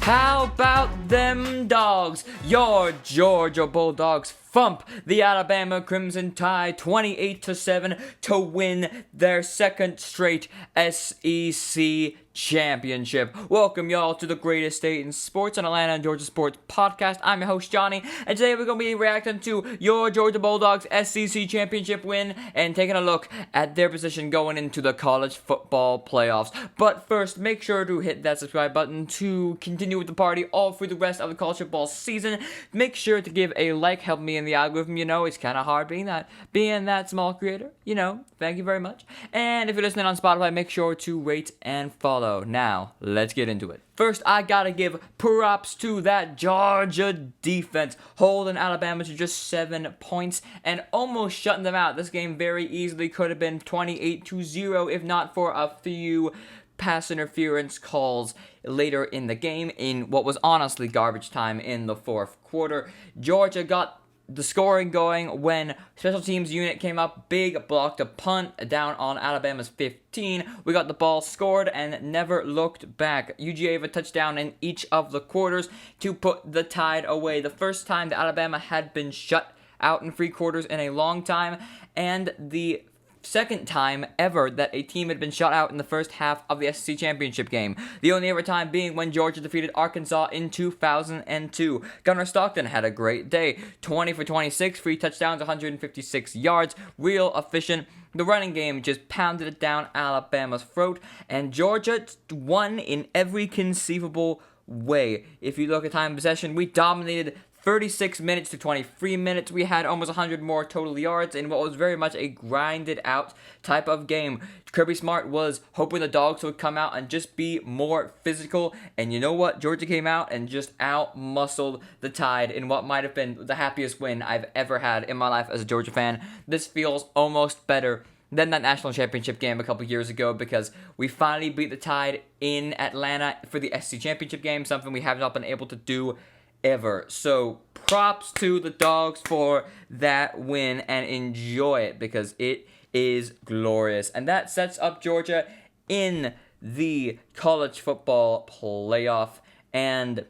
How about them dogs? Your Georgia Bulldogs thump the Alabama Crimson Tide 28-7 to win their second straight SEC championship. Welcome y'all to the greatest state in sports and Atlanta and Georgia sports podcast. I'm your host Johnny, and today we're going to be reacting to your Georgia Bulldogs SEC championship win and taking a look at their position going into the college football playoffs. But first, make sure to hit that subscribe button to continue with the party all through the rest of the college football season. Make sure to give a like, help me in the algorithm. You know, it's kind of hard being that small creator. You know, thank you very much. And if you're listening on Spotify, make sure to rate and follow. Now, let's get into it. First, I gotta give props to that Georgia defense, holding Alabama to just 7 points and almost shutting them out. This game very easily could have been 28-0 if not for a few pass interference calls later in the game in what was honestly garbage time in the fourth quarter. Georgia got the scoring going when special teams unit came up big, blocked a punt down on Alabama's 15. We got the ball scored and never looked back. UGA have a touchdown in each of the quarters to put the Tide away. The first time that Alabama had been shut out in three quarters in a long time, and the second time ever that a team had been shut out in the first half of the SEC championship game. The only other time being when Georgia defeated Arkansas in 2002. Gunnar Stockton had a great day. 20 for 26, 3 touchdowns, 156 yards, real efficient. The running game just pounded it down Alabama's throat, and Georgia won in every conceivable way. If you look at time of possession, we dominated 36 minutes to 23 minutes. We had almost 100 more total yards in what was very much a grinded out type of game. Kirby Smart was hoping the Dogs would come out and just be more physical. And you know what? Georgia came out and just out-muscled the Tide in what might have been the happiest win I've ever had in my life as a Georgia fan. This feels almost better than that national championship game a couple years ago because we finally beat the Tide in Atlanta for the SEC championship game, something we have not been able to do ever. So props to the Dogs for that win and enjoy it because it is glorious. And that sets up Georgia in the college football playoff. And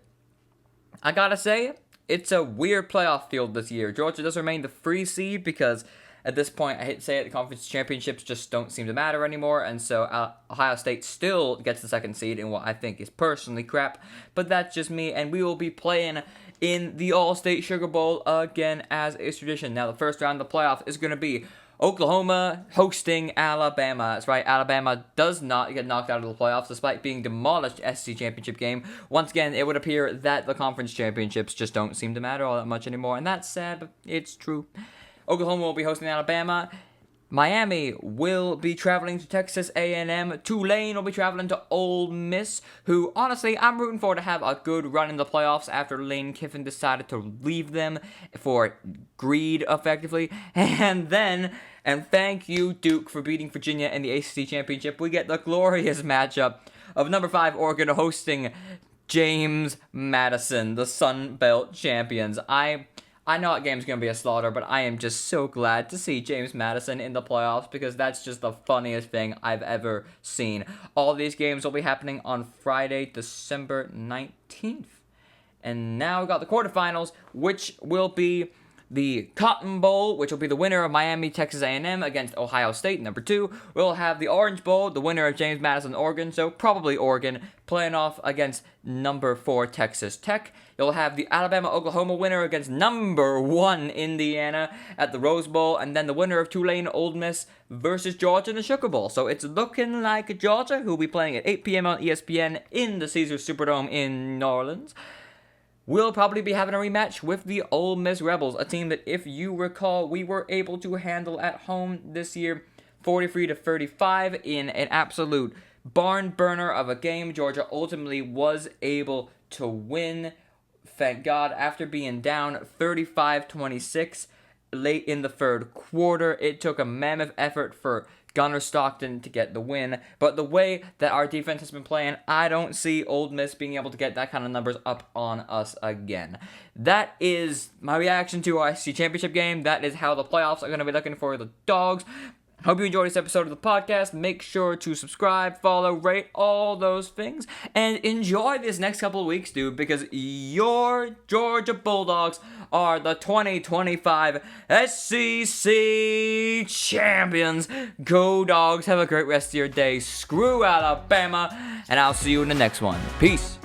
I gotta say, it's a weird playoff field this year. Georgia does remain the 3 seed because at this point, I hate to say it, the conference championships just don't seem to matter anymore, and so Ohio State still gets the 2nd seed in what I think is personally crap, but that's just me, and we will be playing in the All-State Sugar Bowl again as is tradition. Now, the first round of the playoff is going to be Oklahoma hosting Alabama. That's right, Alabama does not get knocked out of the playoffs despite being demolished SEC championship game. Once again, it would appear that the conference championships just don't seem to matter all that much anymore, and that's sad, but it's true. Oklahoma will be hosting Alabama. Miami will be traveling to Texas A&M. Tulane will be traveling to Ole Miss, who, honestly, I'm rooting for to have a good run in the playoffs after Lane Kiffin decided to leave them for greed, effectively. And thank you, Duke, for beating Virginia in the ACC Championship. We get the glorious matchup of number 5 Oregon hosting James Madison, the Sun Belt champions. I know that game's going to be a slaughter, but I am just so glad to see James Madison in the playoffs because that's just the funniest thing I've ever seen. All these games will be happening on Friday, December 19th. And now we got the quarterfinals, which will be the Cotton Bowl, which will be the winner of Miami, Texas A&M against Ohio State, number 2. We'll have the Orange Bowl, the winner of James Madison, Oregon, so probably Oregon, playing off against number 4 Texas Tech. You'll have the Alabama-Oklahoma winner against number 1 Indiana at the Rose Bowl, and then the winner of Tulane, Ole Miss versus Georgia in the Sugar Bowl. So it's looking like Georgia, who will be playing at 8 p.m. on ESPN in the Caesars Superdome in New Orleans, we'll probably be having a rematch with the Ole Miss Rebels, a team that, if you recall, we were able to handle at home this year, 43-35 in an absolute barn burner of a game. Georgia ultimately was able to win, thank God, after being down 35-26 late in the third quarter. It took a mammoth effort for Gunnar Stockton to get the win, but the way that our defense has been playing, I don't see Ole Miss being able to get that kind of numbers up on us again. That is my reaction to our SEC championship game. That is how the playoffs are going to be looking for the Dogs. Hope you enjoyed this episode of the podcast. Make sure to subscribe, follow, rate, all those things. And enjoy this next couple of weeks, dude, because your Georgia Bulldogs are the 2025 SEC champions. Go Dogs. Have a great rest of your day. Screw Alabama. And I'll see you in the next one. Peace.